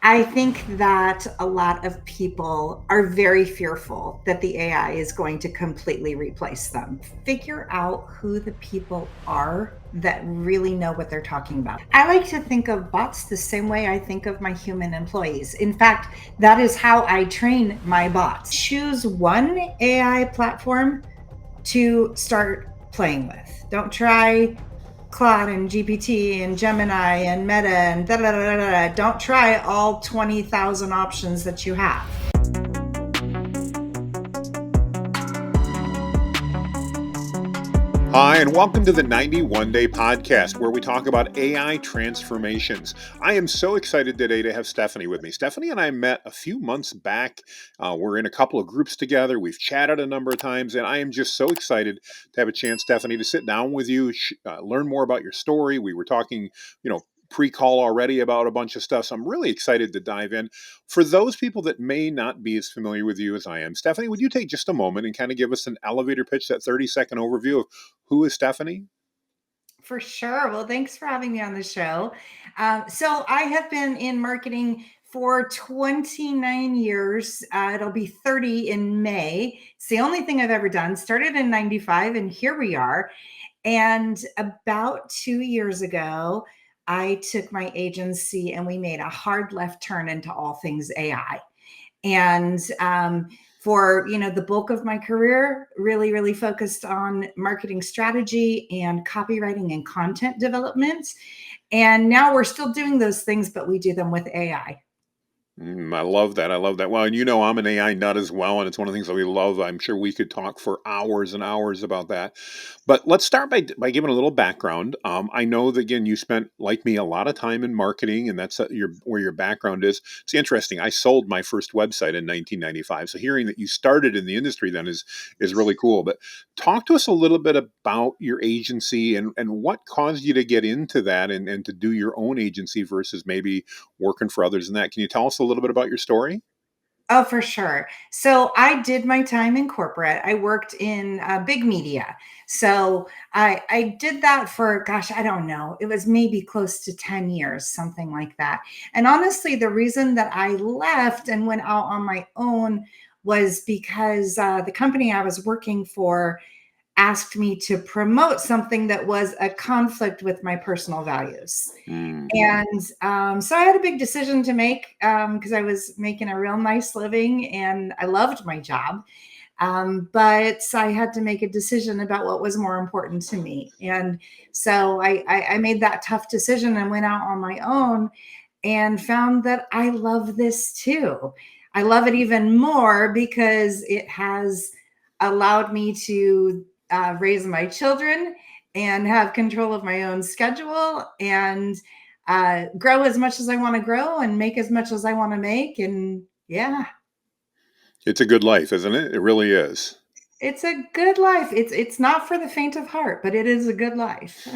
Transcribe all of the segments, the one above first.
I think that a lot of people are very fearful that the AI is going to completely replace them. Figure out who the people are that really know what they're talking about. I like to think of bots the same way I think of my human employees. In fact, that is how I train my bots. Choose one AI platform to start playing with. Don't try Claude and GPT and Gemini and Meta and da da da da da. Don't try all 20,000 options that you have. Hi, and welcome to the 91 Day Podcast, where we talk about AI transformations. I am so excited today to have Stephanie with me. Stephanie and I met a few months back. We're in a couple of groups together. We've chatted a number of times, and I am just so excited to have a chance, Stephanie, to sit down with you, learn more about your story. We were talking, pre-call already about a bunch of stuff, so I'm really excited to dive in. For those people that may not be as familiar with you as I am, Stephanie, would you take just a moment and kind of give us an elevator pitch, that 30-second overview of who is Stephanie? For sure. Well, thanks for having me on the show. So I have been in marketing for 29 years. It'll be 30 in May. It's the only thing I've ever done. Started in 95, and here we are. And about 2 years ago, I took my agency and we made a hard left turn into all things AI. And for the bulk of my career, really focused on marketing strategy and copywriting and content development. And now we're still doing those things, but we do them with AI. I love that. I love that. Well, and I'm an AI nut as well, and it's one of the things that we love. I'm sure we could talk for hours and hours about that. But let's start by giving a little background. I know that, again, you spent, like me, a lot of time in marketing, and that's where your background is. It's interesting. I sold my first website in 1995, so hearing that you started in the industry then is really cool. But talk to us a little bit about your agency and what caused you to get into that and to do your own agency versus maybe working for others in that. Can you tell us a little bit about your story? Oh, for sure. So I did my time in corporate. I worked in big media. So I did that for, gosh, I don't know. It was maybe close to 10 years, something like that. And honestly, the reason that I left and went out on my own was because the company I was working for asked me to promote something that was a conflict with my personal values. Mm. And so I had a big decision to make because I was making a real nice living and I loved my job. But I had to make a decision about what was more important to me. And so I made that tough decision and went out on my own and found that I love this too. I love it even more because it has allowed me to raise my children and have control of my own schedule and grow as much as I want to grow and make as much as I want to make. And yeah, It's a good life, isn't it? It really is. it's a good life. It's not for the faint of heart, but it is a good life.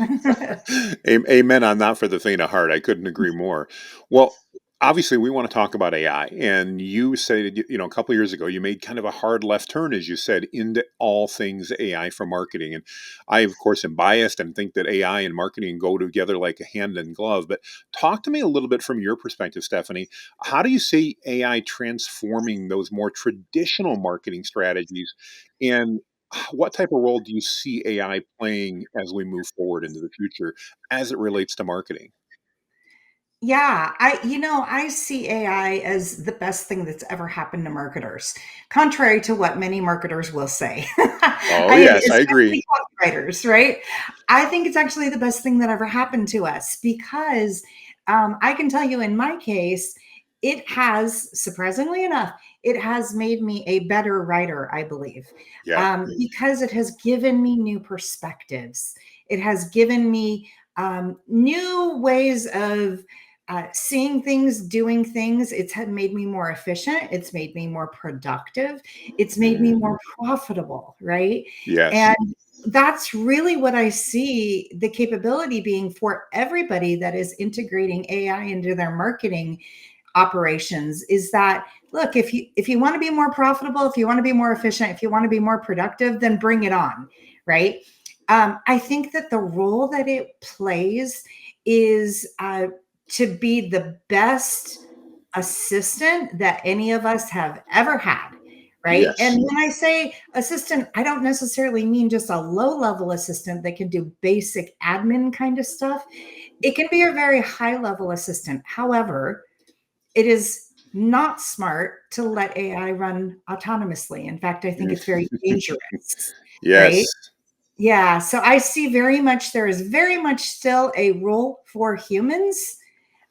Amen on that for the faint of heart. I couldn't agree more. Well, obviously, we want to talk about AI. And you said, a couple of years ago, you made kind of a hard left turn, as you said, into all things AI for marketing. And I, of course, am biased and think that AI and marketing go together like a hand in glove. But talk to me a little bit from your perspective, Stephanie. How do you see AI transforming those more traditional marketing strategies? And what type of role do you see AI playing as we move forward into the future as it relates to marketing? Yeah, I see AI as the best thing that's ever happened to marketers, contrary to what many marketers will say. Oh, yes, I agree. Especially copywriters, right? I think it's actually the best thing that ever happened to us because I can tell you in my case, it has, surprisingly enough, it has made me a better writer, I believe, Yeah. because it has given me new perspectives. It has given me new ways of seeing things, doing things. It's had made me more efficient. It's made me more productive. It's made me Mm, more profitable, right? yes. And that's really what I see the capability being for everybody that is integrating AI into their marketing operations is that look, if you want to be more profitable, if you want to be more efficient, if you want to be more productive, then bring it on, right? I think that the role that it plays is to be the best. assistant that any of us have ever had, right? And Yes. when I say assistant, I don't necessarily mean just a low level assistant that can do basic admin kind of stuff. It can be a very high level assistant. However, it is not smart to let AI run autonomously. In fact, I think Mm. it's very dangerous, right? Yes. Yeah. So I see very much, there is very much still a role for humans.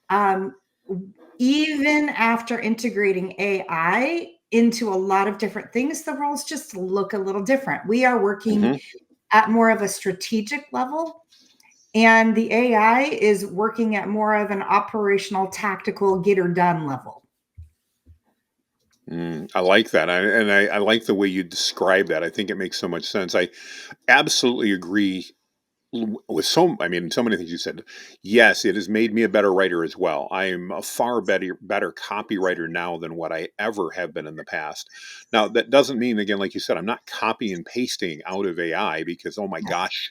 Um, Even after integrating AI into a lot of different things, the roles just look a little different. We are working Hmm. at more of a strategic level, and the AI is working at more of an operational, tactical, get her done level. I like that. I like the way you describe that. I think it makes so much sense. I absolutely agree with I mean, so many things you said. Yes, it has made me a better writer as well. I'm a far better copywriter now than what I ever have been in the past. Now, that doesn't mean, again, like you said, I'm not copy and pasting out of AI because, oh my Yes. gosh.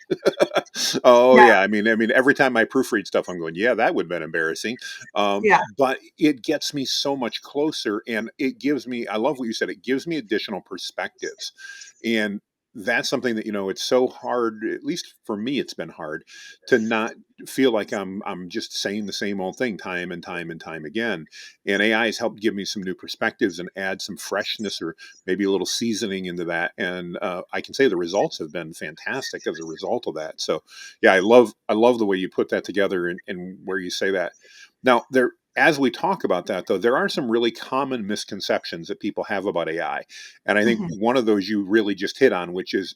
Oh No. yeah. I mean, every time I proofread stuff, I'm going, yeah, that would have been embarrassing. Yeah. But it gets me so much closer, and it gives me. I love what you said. It gives me additional perspectives, and that's something that, it's so hard, at least for me it's been hard, to not feel like I'm just saying the same old thing time and time and time again. And AI has helped give me some new perspectives and add some freshness or maybe a little seasoning into that. And I can say the results have been fantastic as a result of that. So yeah, I love the way you put that together, and where you say that. Now, there, as we talk about that, though, there are some really common misconceptions that people have about AI. And I think Mhm. one of those you really just hit on, which is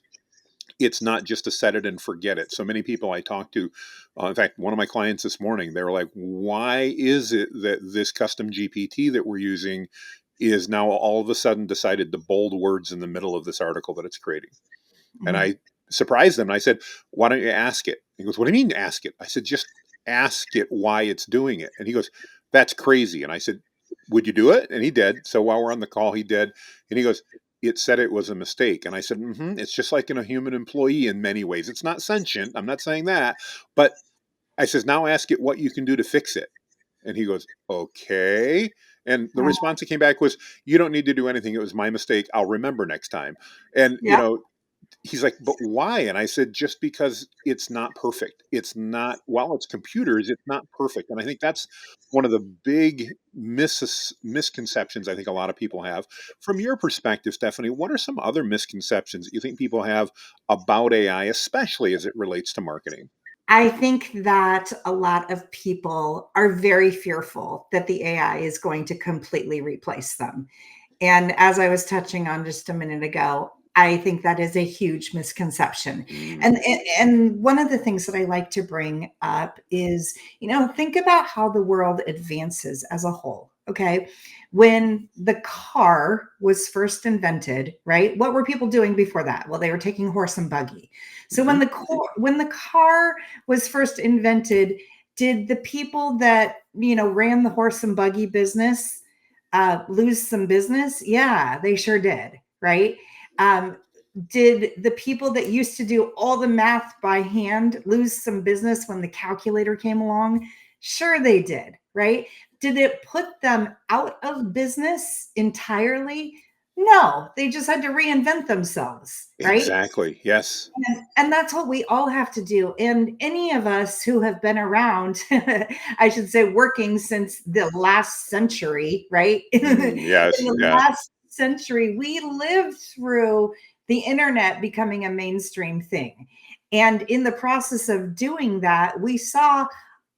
it's not just a set it and forget it. So many people I talk to, in fact, one of my clients this morning, they were like, why is it that this custom GPT that we're using is now all of a sudden decided to bold words in the middle of this article that it's creating? And Mhm. I surprised him. And I said, why don't you ask it? He goes, what do you mean ask it? I said, just ask it why it's doing it. And he goes, that's crazy. And I said, would you do it? And he did. So while we're on the call, he did. And he goes, it said it was a mistake. And I said, it's just like in a human employee in many ways. It's not sentient. I'm not saying that. But I says, now ask it what you can do to fix it. And he goes, okay. And the Uh, response that came back was, you don't need to do anything. It was my mistake. I'll remember next time. And, yeah. he's like, but why? And I said, just because it's not perfect. It's not, while it's computers, it's not perfect. And I think that's one of the big misconceptions I think a lot of people have. From your perspective, Stephanie, what are some other misconceptions that you think people have about AI, especially as it relates to marketing? I think that a lot of people are very fearful that the AI is going to completely replace them. And as I was touching on just a minute ago, I think that is a huge misconception. Mm, And one of the things that I like to bring up is, think about how the world advances as a whole. Okay. When the car was first invented, right? What were people doing before that? Well, they were taking horse and buggy. So hmm when the car was first invented, did the people that, ran the horse and buggy business lose some business? Yeah, they sure did. Right. Um, did the people that used to do all the math by hand lose some business when the calculator came along? Sure, they did. Right. Did it put them out of business entirely? No, they just had to reinvent themselves. Right. exactly. Yes. And that's what we all have to do. And any of us who have been around, I should say, working since the last century, right? In Yes. the Yeah. last century, we lived through the internet becoming a mainstream thing. And in the process of doing that, we saw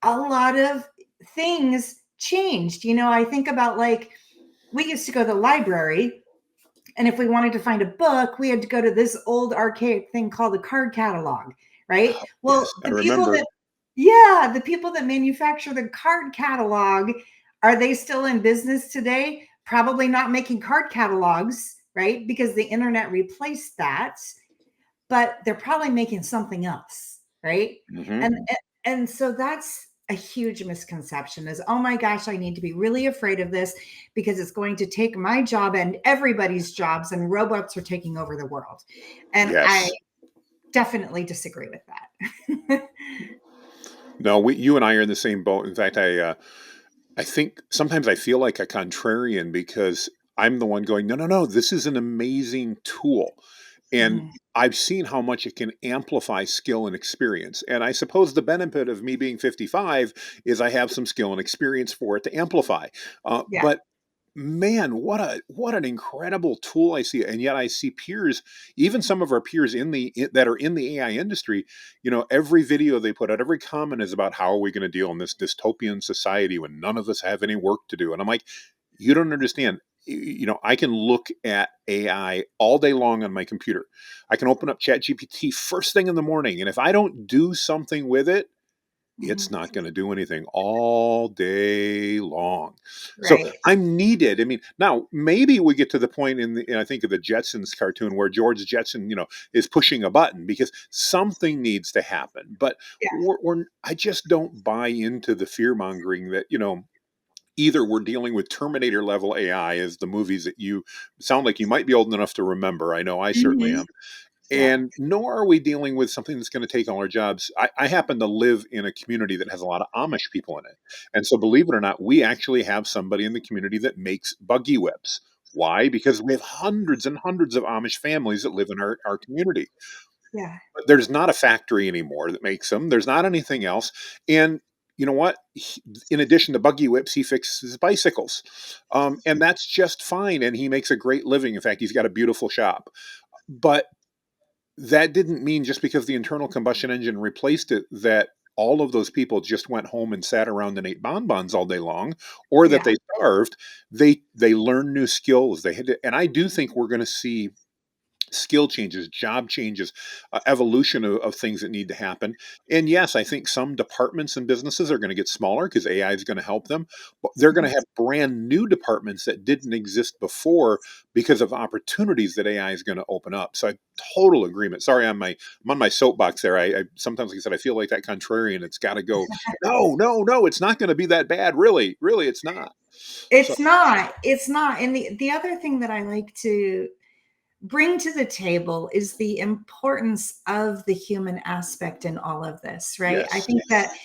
a lot of things changed. I think about, like, we used to go to the library, and if we wanted to find a book, we had to go to this old archaic thing called the card catalog, right? Well, Yes. I remember. the people that manufacture the card catalog, are they still in business today? Probably not making card catalogs, right? Because the internet replaced that, but they're probably making something else, right? hmm And so that's a huge misconception, is, oh my gosh, I need to be really afraid of this because it's going to take my job and everybody's jobs, and robots are taking over the world. And I Yes. definitely disagree with that. No, you and I are in the same boat. In fact, I think sometimes I feel like a contrarian because I'm the one going, no, no, no, this is an amazing tool. And Mhm. I've seen how much it can amplify skill and experience. And I suppose the benefit of me being 55 is I have some skill and experience for it to amplify. Yeah. But man, what an incredible tool I see, and yet I see peers, even some of our peers that are in the AI industry. Every video they put out, every comment is about how are we going to deal in this dystopian society when none of us have any work to do. And I'm like, you don't understand. I can look at AI all day long on my computer. I can open up ChatGPT first thing in the morning, and if I don't do something with it, it's Mhm. not going to do anything all day long. So Right. I'm needed. I mean, now maybe we get to the point I think of the Jetsons cartoon where George Jetson, is pushing a button because something needs to happen. But Yeah. I just don't buy into the fear mongering that, either we're dealing with Terminator level AI as the movies that you sound like you might be old enough to remember. I know I certainly Mhm. am. Yeah. And nor are we dealing with something that's going to take all our jobs. I happen to live in a community that has a lot of Amish people in it. And so, believe it or not, we actually have somebody in the community that makes buggy whips. Why? Because we have hundreds and hundreds of Amish families that live in our community. Yeah. But there's not a factory anymore that makes them, there's not anything else. And you know what? In addition to buggy whips, he fixes bicycles. And that's just fine. And he makes a great living. In fact, he's got a beautiful shop. But that didn't mean just because the internal combustion engine replaced it that all of those people just went home and sat around and ate bonbons all day long, or that Yeah. they starved. They learned new skills. And I do think we're going to see skill changes, job changes, evolution of things that need to happen. And yes, I think some departments and businesses are going to get smaller because AI is going to help them. But they're going Mhm. to have brand new departments that didn't exist before because of opportunities that AI is going to open up. So I total agreement. Sorry, I'm on my soapbox there. I sometimes, like I said, I feel like that contrarian. It's got to go. No, no, no. It's not going to be that bad. Really, really, it's not. So It's not. It's not. And the other thing that I like to bring to the table is the importance of the human aspect in all of this, right? I yes.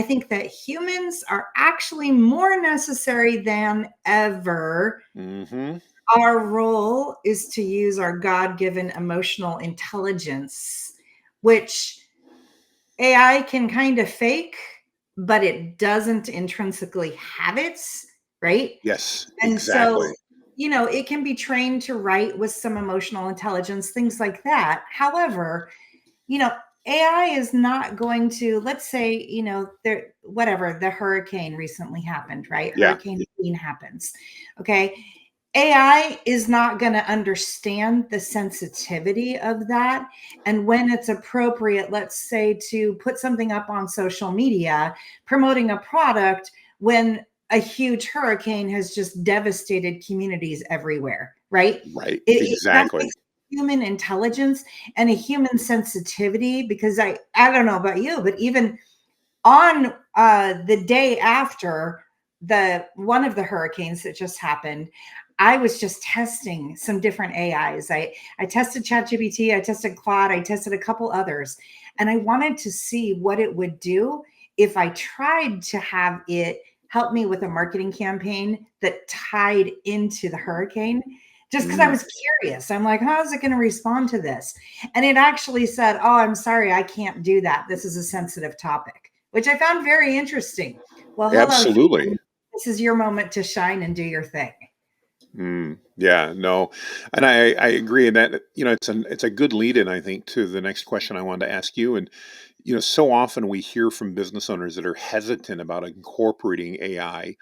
think that humans are actually more necessary than ever. Hmm. Our role is to use our God-given emotional intelligence, which AI can kind of fake, but it doesn't intrinsically have it, right? Yes. And so, Exactly. it can be trained to write with some emotional intelligence, things like that. However, you know, AI is not going to, let's say, there, whatever, the hurricane recently happened, right? Yeah. Hurricane Queen happens. Okay. AI is not going to understand the sensitivity of that. And when it's appropriate, let's say, to put something up on social media promoting a product when a huge hurricane has just devastated communities everywhere, right? Right. That Exactly. takes human intelligence and a human sensitivity because I don't know about you, but even on the day after the one of the hurricanes that just happened, I was just testing some different AIs. I tested ChatGPT, I tested Claude, I tested a couple others, and I wanted to see what it would do if I tried to have it help me with a marketing campaign that tied into the hurricane. Just because I Mm. was curious, I'm like, how is it going to respond to this? And it actually said, "Oh, I'm sorry, I can't do that. This is a sensitive topic," which I found very interesting. Well, hello, Absolutely. human. This is your moment to shine and do your thing. Yeah, no, and I agree. And that it's a good lead in, I think, to the next question I wanted to ask you. And so often we hear from business owners that are hesitant about incorporating AI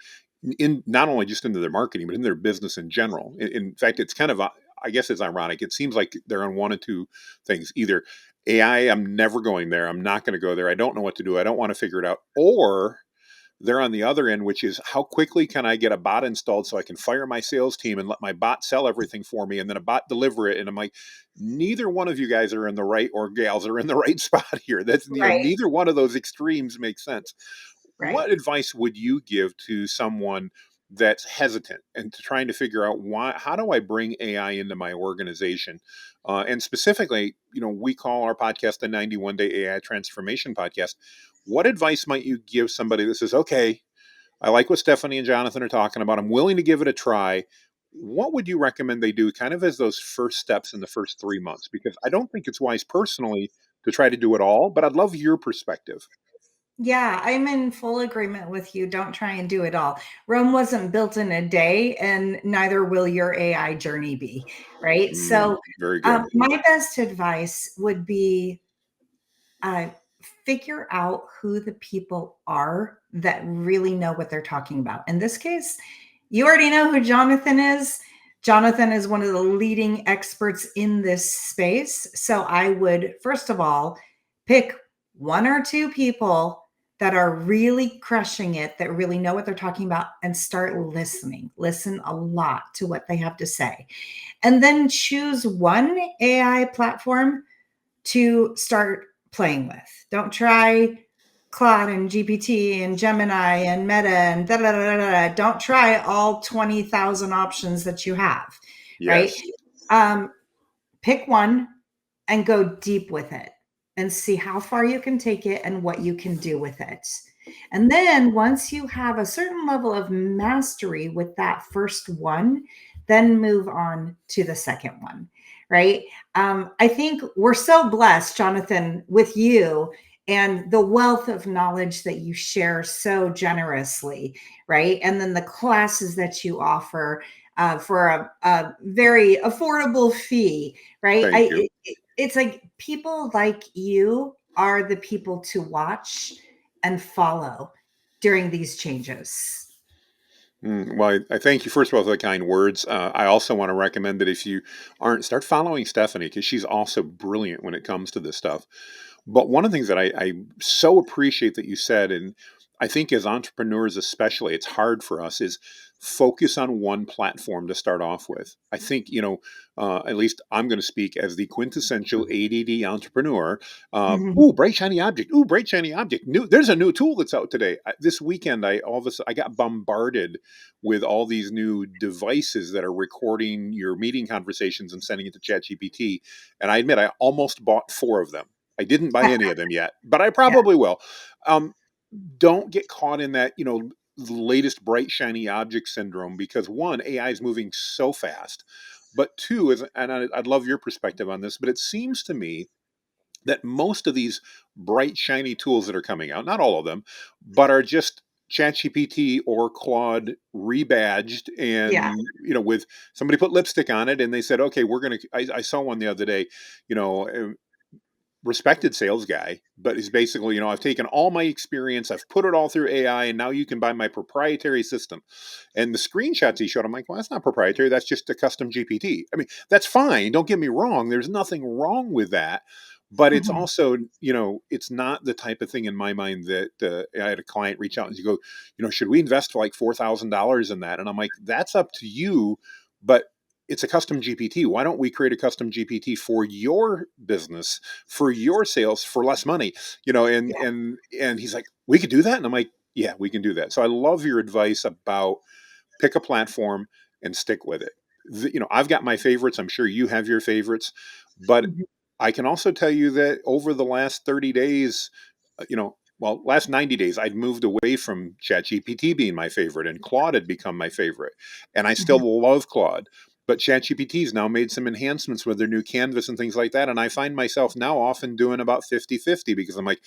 in not only just into their marketing but in their business in general. In fact, it's kind of I guess it's ironic. It seems like they're on one of two things: either AI, I'm never going there. I'm not going to go there. I don't know what to do. I don't want to figure it out, or they're on the other end, which is how quickly can I get a bot installed so I can fire my sales team and let my bot sell everything for me and then a bot deliver it. And I'm like, neither one of you guys are in the right, or gals are in the right spot here. That's, Right, neither one of those extremes makes sense. right. What advice would you give to someone that's hesitant and to trying to figure out how do I bring AI into my organization? And specifically, we call our podcast the 91 Day AI Transformation Podcast. What advice might you give somebody that says, okay, I like what Stephanie and Jonathan are talking about. I'm willing to give it a try. What would you recommend they do kind of as those first steps in the first 3 months? Because I don't think it's wise personally to try to do it all, but I'd love your perspective. Yeah, I'm in full agreement with you. Don't try and do it all. Rome wasn't built in a day, and neither will your AI journey be, right? So, Very good. my best advice would be uh, figure out who the people are that really know what they're talking about. In this case, you already know who Jonathan is. Jonathan is one of the leading experts in this space. So I would, first of all, pick one or two people that are really crushing it, that really know what they're talking about, and start listening. Listen a lot to what they have to say. And then choose one AI platform to start playing with. Don't try Claude and GPT and Gemini and Meta and da da da da da. Don't try all 20,000 options that you have, right? Yes. Um, Pick one and go deep with it and see how far you can take it and what you can do with it. And then once you have a certain level of mastery with that first one, then move on to the second one, right? I think we're so blessed, Jonathan, with you and the wealth of knowledge that you share so generously, right? And then the classes that you offer for a very affordable fee, right? Thank you. It's like people like you are the people to watch and follow during these changes. Well, I thank you first of all for the kind words. I also want to recommend that if you aren't, start following Stephanie because she's also brilliant when it comes to this stuff. But one of the things that I so appreciate that you said, and I think as entrepreneurs especially, it's hard for us, is focus on one platform to start off with. I think, at least I'm going to speak as the quintessential ADD entrepreneur. Mhm. Ooh, bright shiny object. Ooh, bright shiny object. New. There's a new tool that's out today. This weekend, I got bombarded with all these new devices that are recording your meeting conversations and sending it to ChatGPT. And I admit, I almost bought four of them. I didn't buy any of them yet, but I Yeah. probably will. Um, don't get caught in that, the latest bright shiny object syndrome because one, AI is moving so fast, but two is, and I'd love your perspective on this, but it seems to me that most of these bright shiny tools that are coming out, not all of them, but are just ChatGPT or Claude rebadged Yeah. and with somebody put lipstick on it and they said, okay, we're gonna. I saw one the other day, you know, respected sales guy, but he's basically, I've taken all my experience, I've put it all through AI, and now you can buy my proprietary system. And the screenshots he showed, I'm like, well, that's not proprietary. That's just a custom GPT. I mean, that's fine. Don't get me wrong. There's nothing wrong with that. But it's Mhm. also, it's not the type of thing in my mind that I had a client reach out and you go, should we invest like $4,000 in that? And I'm like, that's up to you. But it's a custom GPT. Why don't we create a custom GPT for your business, for your sales, for less money? And Yeah. he's like, we could do that, and I'm like, yeah, we can do that. So I love your advice about pick a platform and stick with it. I've got my favorites. I'm sure you have your favorites, but Mhm. I can also tell you that over the last 30 days, last 90 days, I'd moved away from ChatGPT being my favorite and Claude had become my favorite. And I Mhm. still love Claude. But ChatGPT's now made some enhancements with their new canvas and things like that. And I find myself now often doing about 50-50 because I'm like,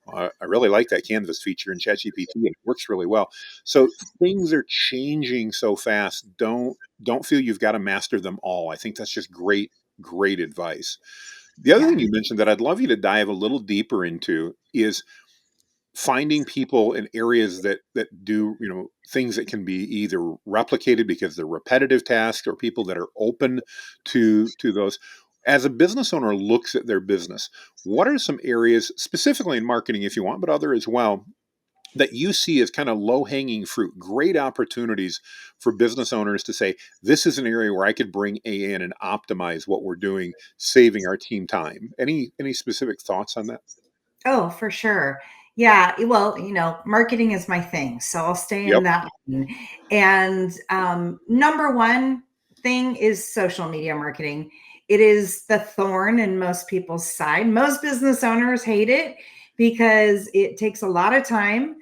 well, I really like that canvas feature in ChatGPT and it works really well. So things are changing so fast. Don't feel you've got to master them all. I think that's just great, great advice. The other thing Yeah. you mentioned that I'd love you to dive a little deeper into is finding people in areas that do things that can be either replicated because they're repetitive tasks or people that are open to those. As a business owner looks at their business, what are some areas specifically in marketing if you want, but other as well, that you see as kind of low hanging fruit, great opportunities for business owners to say, this is an area where I could bring AI in and optimize what we're doing, saving our team time. Any specific thoughts on that? Oh, for sure. Yeah. Well, marketing is my thing. So I'll stay in Yep. that lane. And number one thing is social media marketing. It is the thorn in most people's side. Most business owners hate it because it takes a lot of time.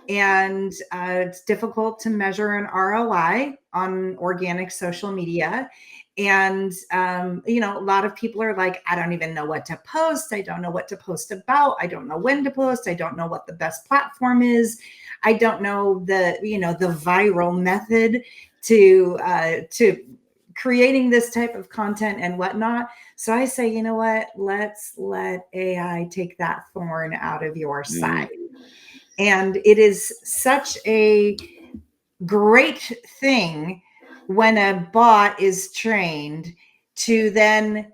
and it's difficult to measure an ROI on organic social media. And, a lot of people are like, I don't even know what to post. I don't know what to post about. I don't know when to post. I don't know what the best platform is. I don't know the viral method to creating this type of content and whatnot. So I say, you know what? Let's let AI take that thorn out of your Mm. side. And it is such a great thing when a bot is trained to then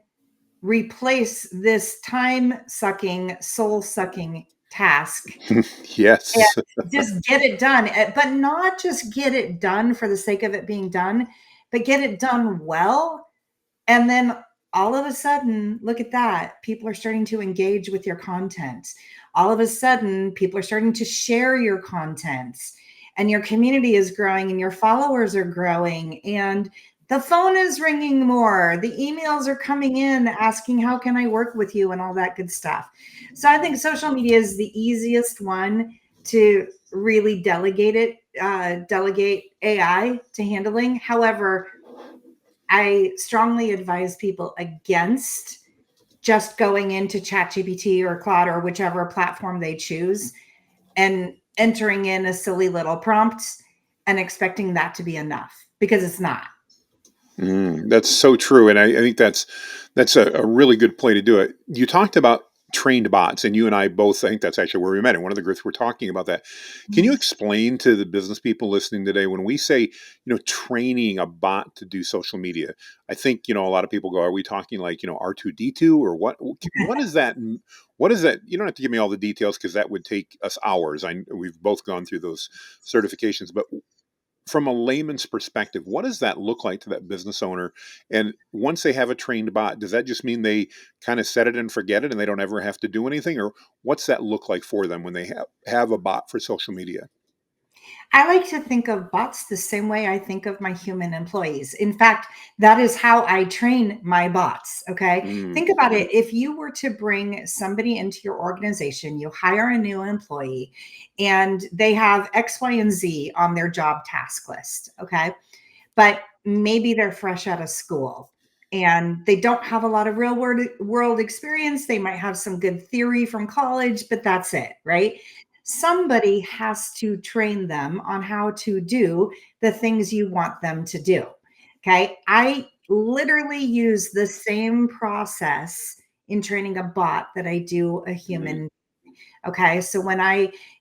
replace this time sucking, soul sucking task and Yes. just get it done. But not just get it done for the sake of it being done, but get it done well. And then all of a sudden, look at that. People are starting to engage with your content. All of a sudden, people are starting to share your content, and your community is growing and your followers are growing and the phone is ringing more. The emails are coming in asking, how can I work with you and all that good stuff. So I think social media is the easiest one to really delegate AI to handling. However, I strongly advise people against just going into ChatGPT or Claude or whichever platform they choose and entering in a silly little prompt and expecting that to be enough, because it's not. That's so true, and I think that's a really good play to do it. You talked about trained bots, and you and I both I think that's actually where we met in one of the groups. We're talking about that. Can you Mhm. explain to the business people listening today when we say training a bot to do social media? I think a lot of people go, "Are we talking like R2D2 or what? What is that? What is that?" You don't have to give me all the details because that would take us hours. We've both gone through those certifications, but from a layman's perspective, what does that look like to that business owner? And once they have a trained bot, does that just mean they kind of set it and forget it and they don't ever have to do anything? Or what's that look like for them when they have a bot for social media? I like to think of bots the same way I think of my human employees. In fact, that is how I train my bots. Okay. Think about Mm-hmm. it. If you were to bring somebody into your organization, you hire a new employee and they have X, Y, and Z on their job task list. Okay. But maybe they're fresh out of school and they don't have a lot of real world experience. They might have some good theory from college, but that's it, right? Somebody has to train them on how to do the things you want them to do. Okay. I literally use the same process in training a bot that I do a Mm-hmm. human. Okay. So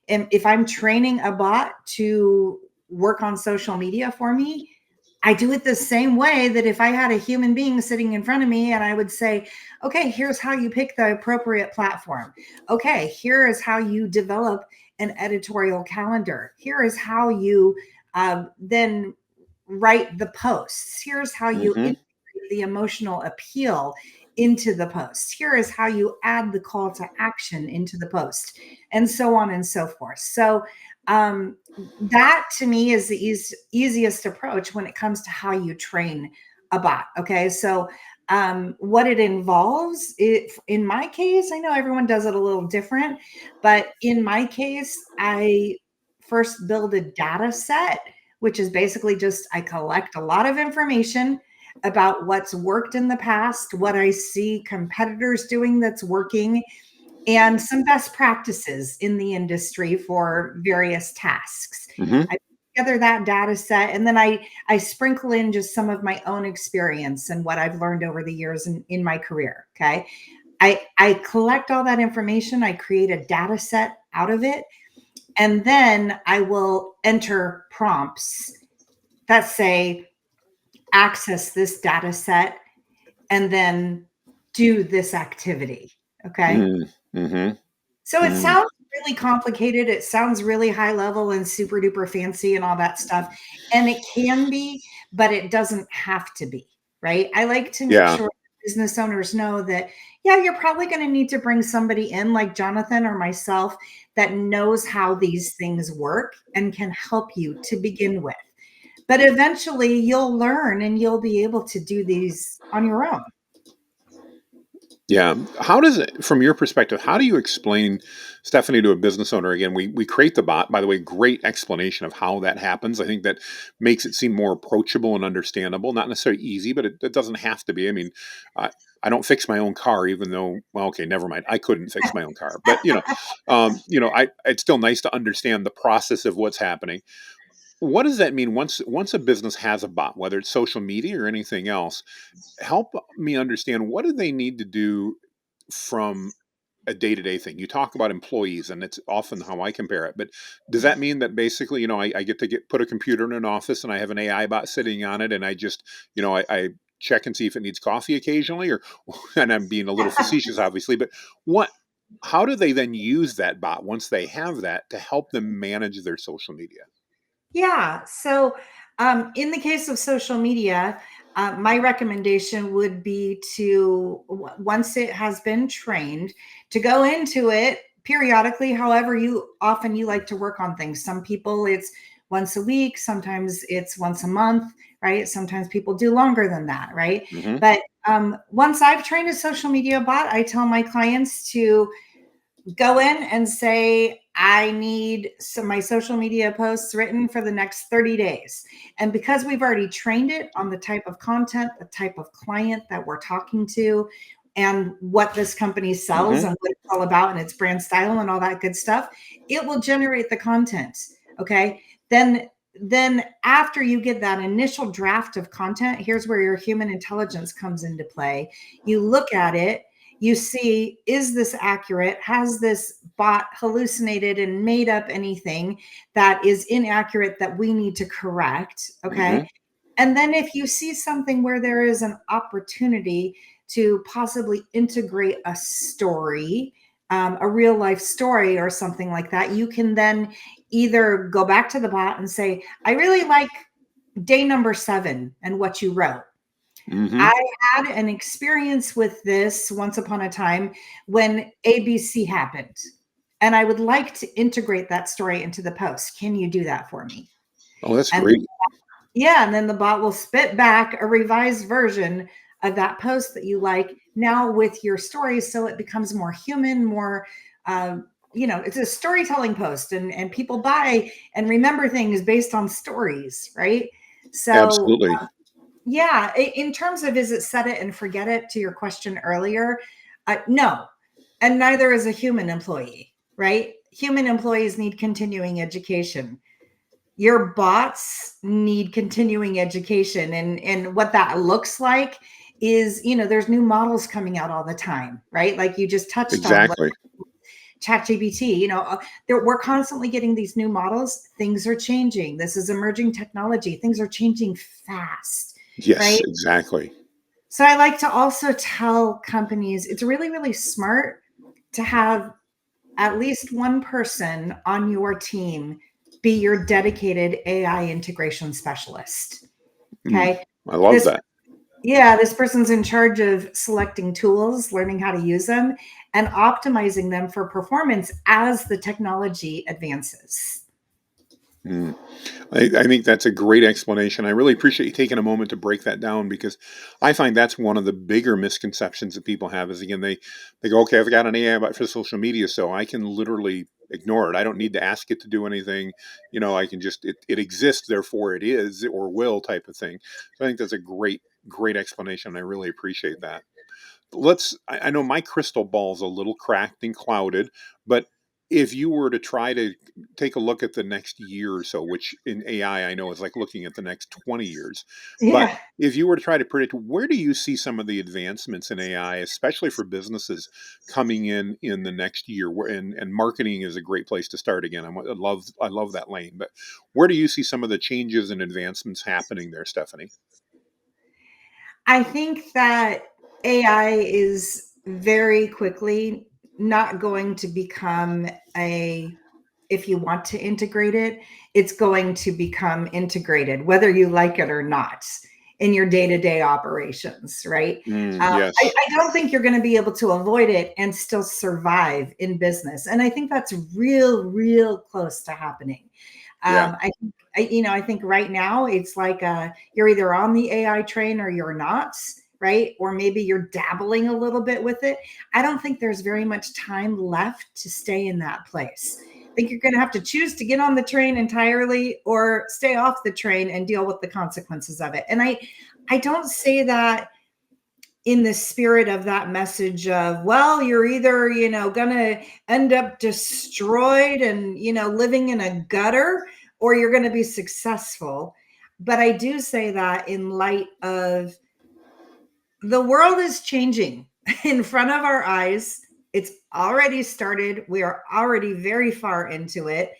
if I'm training a bot to work on social media for me, I do it the same way that if I had a human being sitting in front of me and I would say, okay, here's how you pick the appropriate platform. Okay, here is how you develop an editorial calendar. Here is how you then write the posts. Here's how you Mm-hmm. integrate the emotional appeal into the post. Here is how you add the call to action into the post, and so on and so forth. So, that to me is the easiest approach when it comes to how you train a bot. Okay. So, what it involves, in my case, I know everyone does it a little different, but in my case, I first build a data set, which is basically just I collect a lot of information about what's worked in the past, what I see competitors doing that's working, and some best practices in the industry for various tasks. Mm-hmm. I put together that data set and then I sprinkle in just some of my own experience and what I've learned over the years in my career. Okay. I collect all that information, I create a data set out of it, and then I will enter prompts that say, access this data set and then do this activity. Okay. Mm-hmm. So it Mm-hmm. sounds really complicated. It sounds really high level and super duper fancy and all that stuff. And it can be, but it doesn't have to be, right? I like to make Yeah. sure business owners know that, yeah, you're probably going to need to bring somebody in like Jonathan or myself that knows how these things work and can help you to begin with. But eventually you'll learn and you'll be able to do these on your own. Yeah. How does it, from your perspective, how do you explain, Stephanie, to a business owner? Again, we create the bot. By the way, great explanation of how that happens. I think that makes it seem more approachable and understandable. Not necessarily easy, but it doesn't have to be. I mean, I don't fix my own car, even though, well, okay, never mind. I couldn't fix my own car, but I it's still nice to understand the process of what's happening. What does that mean once a business has a bot, whether it's social media or anything else? Help me understand, what do they need to do from a day-to-day thing? You talk about employees, and it's often how I compare it, but does that mean that basically, I get to put a computer in an office and I have an AI bot sitting on it, and I just, I check and see if it needs coffee occasionally, or and I'm being a little facetious, obviously, but what how do they then use that bot once they have that to help them manage their social media? Yeah. So, in the case of social media, my recommendation would be to, once it has been trained, to go into it periodically, however you often you like to work on things. Some people it's once a week, sometimes it's once a month, right? Sometimes people do longer than that, right? Hmm. But once I've trained a social media bot, I tell my clients to go in and say, I need my social media posts written for the next 30 days. And because we've already trained it on the type of content, the type of client that we're talking to, and what this company sells Hmm. and what it's all about and its brand style and all that good stuff, it will generate the content. Okay. Then after you get that initial draft of content, here's where your human intelligence comes into play. You look at it, you see, is this accurate? Has this bot hallucinated and made up anything that is inaccurate that we need to correct? Hmm. Okay. And then if you see something where there is an opportunity to possibly integrate a story, a real life story or something like that, you can then either go back to the bot and say, I really like day number 7 and what you wrote. Hmm. I had an experience with this once upon a time when ABC happened, and I would like to integrate that story into the post. Can you do that for me? Oh, that's And great. yeah, and then the bot will spit back a revised version of that post that you like now with your story, so it becomes more human, more it's a storytelling post, and people buy and remember things based on stories, right? So Absolutely. yeah, in terms of, is it set it and forget it, to your question earlier, no, and neither is a human employee, right? Human employees need continuing education. Your bots need continuing education, and what that looks like is, there's new models coming out all the time, right? Like you just touched on what Exactly. ChatGPT, we're constantly getting these new models. Things are changing. This is emerging technology. Things are changing fast, Yes, right? exactly. So I like to also tell companies it's really, really smart to have at least one person on your team be your dedicated AI integration specialist. Mm, Okay. I love This, that. yeah, this person's in charge of selecting tools, learning how to use them, and optimizing them for performance as the technology advances. Mm. I think that's a great explanation. I really appreciate you taking a moment to break that down, because I find that's one of the bigger misconceptions that people have is, again, they go, okay, I've got an AI about for social media, so I can literally ignore it. I don't need to ask it to do anything. I can just, it exists, therefore it is or will, type of thing. So I think that's a great explanation. I really appreciate that. I know my crystal ball's a little cracked and clouded, but if you were to try to take a look at the next year or so, which in AI I know is like looking at the next 20 years, but Yeah. if you were to try to predict, where do you see some of the advancements in AI, especially for businesses, coming in the next year? And marketing is a great place to start. Again, I love that lane, but where do you see some of the changes and advancements happening there, Stephanie? I think that AI is very quickly not going to become a, if you want to integrate it, it's going to become integrated, whether you like it or not, in your day to day operations, right? I, Yes. I don't think you're going to be able to avoid it and still survive in business. And I think that's real close to happening. Yeah. I think right now it's like you're either on the AI train or you're not. right? Or maybe you're dabbling a little bit with it. I don't think there's very much time left to stay in that place. I think you're going to have to choose to get on the train entirely or stay off the train and deal with the consequences of it. And I don't say that in the spirit of that message of, well, you're either, going to end up destroyed and, living in a gutter, or you're going to be successful. But I do say that in light of the world is changing in front of our eyes. It's already started. We are already very far into it.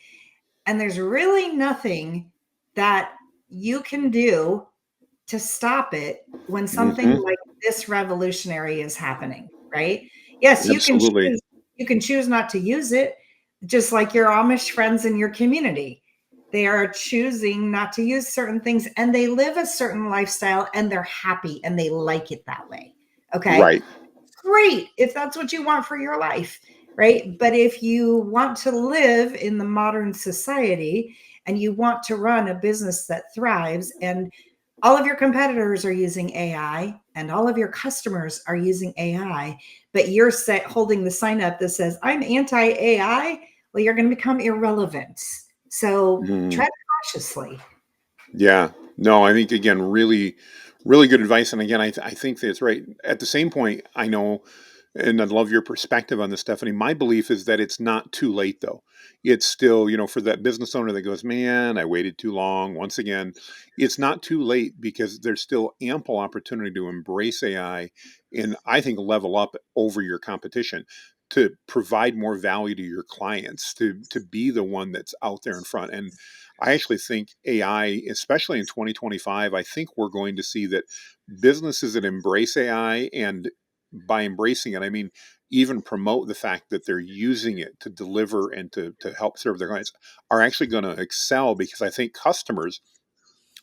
And there's really nothing that you can do to stop it when something Hmm. like this revolutionary is happening, right? Yes, Absolutely. you can choose not to use it, just like your Amish friends in your community. They are choosing not to use certain things and they live a certain lifestyle and they're happy and they like it that way. Okay. Right. Great if that's what you want for your life, right? But if you want to live in the modern society and you want to run a business that thrives, and all of your competitors are using AI and all of your customers are using AI, but you're holding the sign up that says, I'm anti AI, well, you're going to become irrelevant. So Mm. tread cautiously. Yeah. No, I think again, really, really good advice. And again, I think that's right. At the same point, I know, and I'd love your perspective on this, Stephanie. My belief is that it's not too late, though. It's still, for that business owner that goes, man, I waited too long. Once again, it's not too late because there's still ample opportunity to embrace AI and I think level up over your competition, to provide more value to your clients, to be the one that's out there in front. And I actually think AI, especially in 2025, I think we're going to see that businesses that embrace AI, and by embracing it, I mean even promote the fact that they're using it to deliver and to help serve their clients, are actually going to excel, because I think customers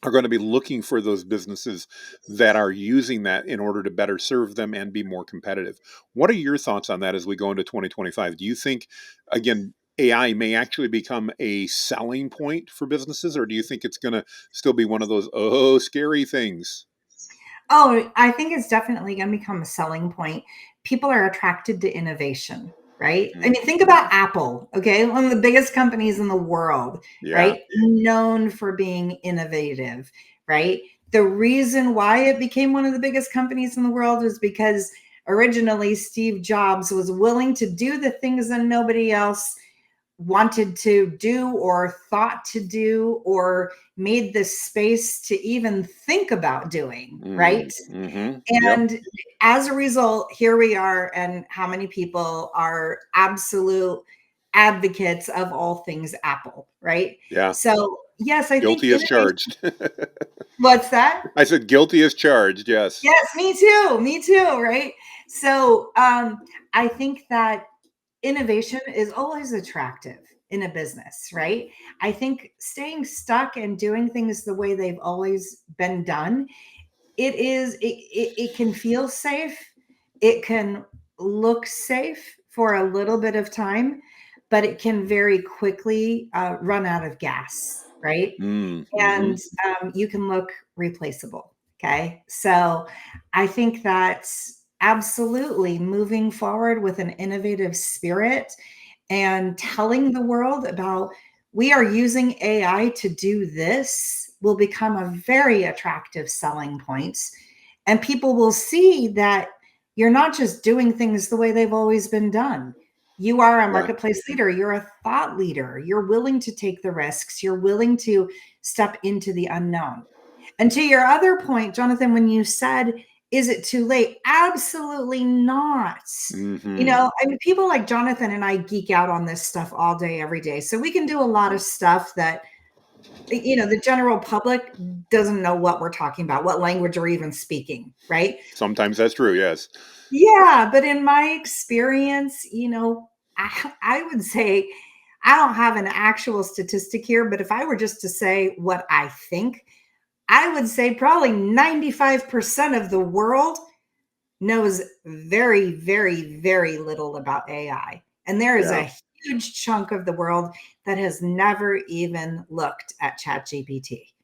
are going to be looking for those businesses that are using that in order to better serve them and be more competitive. What are your thoughts on that as we go into 2025? Do you think, again, AI may actually become a selling point for businesses, or do you think it's going to still be one of those, oh, scary things? Oh, I think it's definitely going to become a selling point. People are attracted to innovation, right? I mean, think Mhm. about Apple, okay? One of the biggest companies in the world, Yeah. right? Known for being innovative, right? The reason why it became one of the biggest companies in the world was because originally Steve Jobs was willing to do the things that nobody else wanted to do or thought to do or made the space to even think about doing, right? Mm-hmm. Yep. And as a result, here we are, and how many people are absolute advocates of all things Apple, right? Yeah. So, yes, I think Guilty as innovation. charged. What's that? I said guilty as charged. Yes. Yes, me too. Me too, right? So, I think that innovation is always attractive in a business, right? I think staying stuck and doing things the way they've always been done, it can feel safe, it can look safe for a little bit of time, but it can very quickly run out of gas, right? Mm-hmm. And you can look replaceable. Okay. So I think that's absolutely moving forward with an innovative spirit and telling the world about, we are using AI to do this, will become a very attractive selling point. And people will see that you're not just doing things the way they've always been done. You are a Yeah. marketplace leader. You're a thought leader. You're willing to take the risks. You're willing to step into the unknown. And to your other point, Jonathan, when you said, is it too late? Absolutely not. Mm-hmm. I mean, people like Jonathan and I geek out on this stuff all day, every day. So we can do a lot of stuff that, the general public doesn't know what we're talking about, what language we're even speaking, right? Sometimes that's true. Yes. Yeah, but in my experience, I would say, I don't have an actual statistic here, but if I were just to say what I think, I would say probably 95% of the world knows very, very, very little about AI. And there is Yeah. a huge chunk of the world that has never even looked at ChatGPT.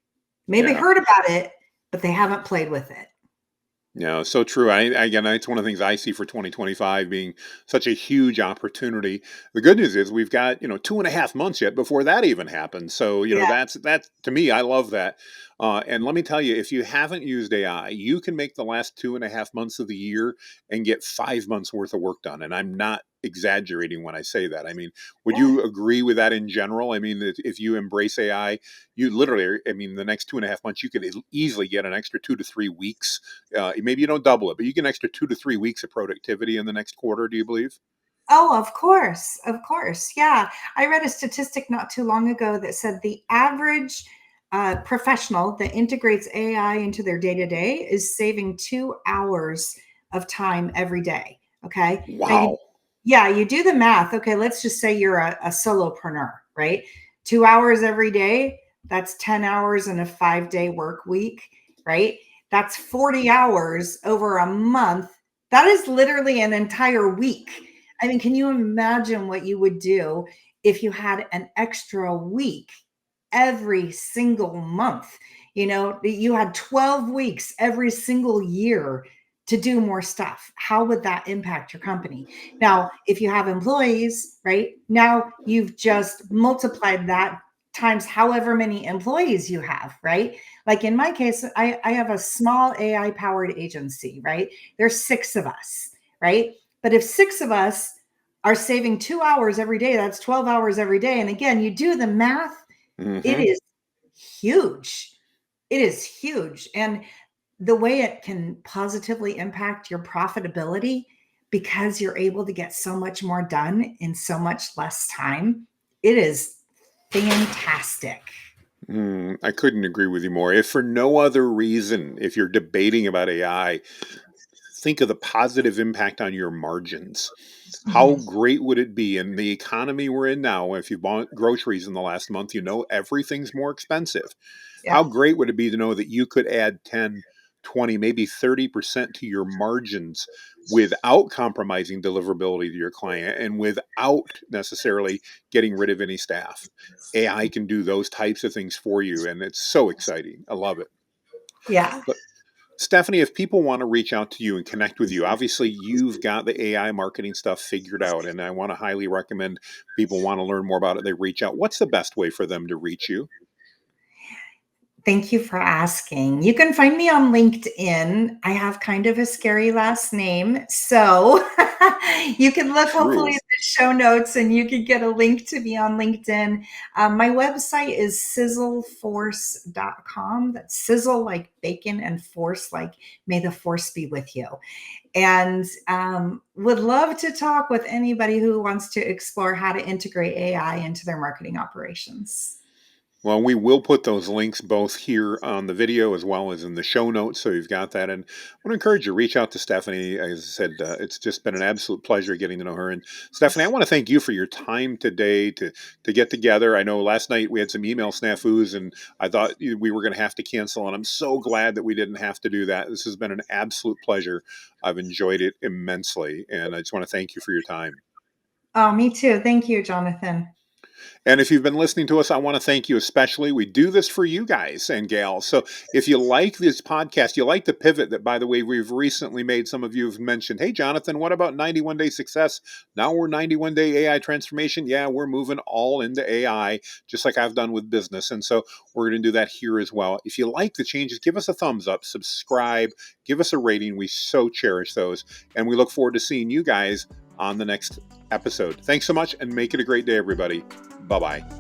Maybe Yeah. heard about it, but they haven't played with it. No, so true. Again, it's one of the things I see for 2025 being such a huge opportunity. The good news is we've got 2.5 months yet before that even happens. So Yeah. that's to me, I love that. And let me tell you, if you haven't used AI, you can make the last 2.5 months of the year and get 5 months worth of work done. And I'm not exaggerating when I say that. I mean, would Yeah. you agree with that in general? I mean, that if you embrace AI, you literally, I mean, the next 2.5 months, you could easily get an extra 2 to 3 weeks. Maybe you don't double it, but you get an extra 2 to 3 weeks of productivity in the next quarter. Do you believe? Oh, of course. Of course. Yeah. I read a statistic not too long ago that said the average professional that integrates AI into their day to day is saving 2 hours of time every day. Okay. Now, Wow. yeah, you do the math. Okay. Let's just say you're a solopreneur, right? 2 hours every day. That's 10 hours in a 5 day work week, right? That's 40 hours over a month. That is literally an entire week. I mean, can you imagine what you would do if you had an extra week every single month? You had 12 weeks every single year to do more stuff. How would that impact your company? Now, if you have employees, right? Now you've just multiplied that times however many employees you have, right? Like in my case, I have a small AI powered agency, right? There's 6 of us, right? But if 6 of us are saving 2 hours every day, that's 12 hours every day. And again, you do the math, it Hmm. is huge. It is huge. And the way it can positively impact your profitability because you're able to get so much more done in so much less time, it is fantastic. I couldn't agree with you more. If for no other reason, if you're debating about AI, think of the positive impact on your margins. How Mhm. great would it be in the economy we're in now? If you bought groceries in the last month, everything's more expensive. How Yeah. great would it be to know that you could add 10, 20, maybe 30% to your margins without compromising deliverability to your client and without necessarily getting rid of any staff? AI can do those types of things for you, and it's so exciting. I love it. Yeah. But Stephanie, if people want to reach out to you and connect with you, obviously you've got the AI marketing stuff figured out, and I want to highly recommend people want to learn more about it. They reach out. What's the best way for them to reach you? Thank you for asking. You can find me on LinkedIn. I have kind of a scary last name. So you can look hopefully True. at the show notes and you can get a link to me on LinkedIn. My website is sizzleforce.com. That's sizzle like bacon and force like may the force be with you. And would love to talk with anybody who wants to explore how to integrate AI into their marketing operations. Well, we will put those links both here on the video as well as in the show notes, so you've got that. And I want to encourage you reach out to Stephanie. As I said, it's just been an absolute pleasure getting to know her. And Stephanie, I want to thank you for your time today to get together. I know last night we had some email snafus, and I thought we were going to have to cancel. And I'm so glad that we didn't have to do that. This has been an absolute pleasure. I've enjoyed it immensely, and I just want to thank you for your time. Oh, me too. Thank you, Jonathan. And if you've been listening to us, I want to thank you especially. We do this for you guys and gals. So if you like this podcast, you like the pivot that, by the way, we've recently made, some of you have mentioned, hey, Jonathan, what about 91 Day Success? Now we're 91 Day AI Transformation. Yeah, we're moving all into AI, just like I've done with business. And so we're going to do that here as well. If you like the changes, give us a thumbs up, subscribe, give us a rating. We so cherish those. And we look forward to seeing you guys on the next episode. Thanks so much and make it a great day, everybody. Bye bye.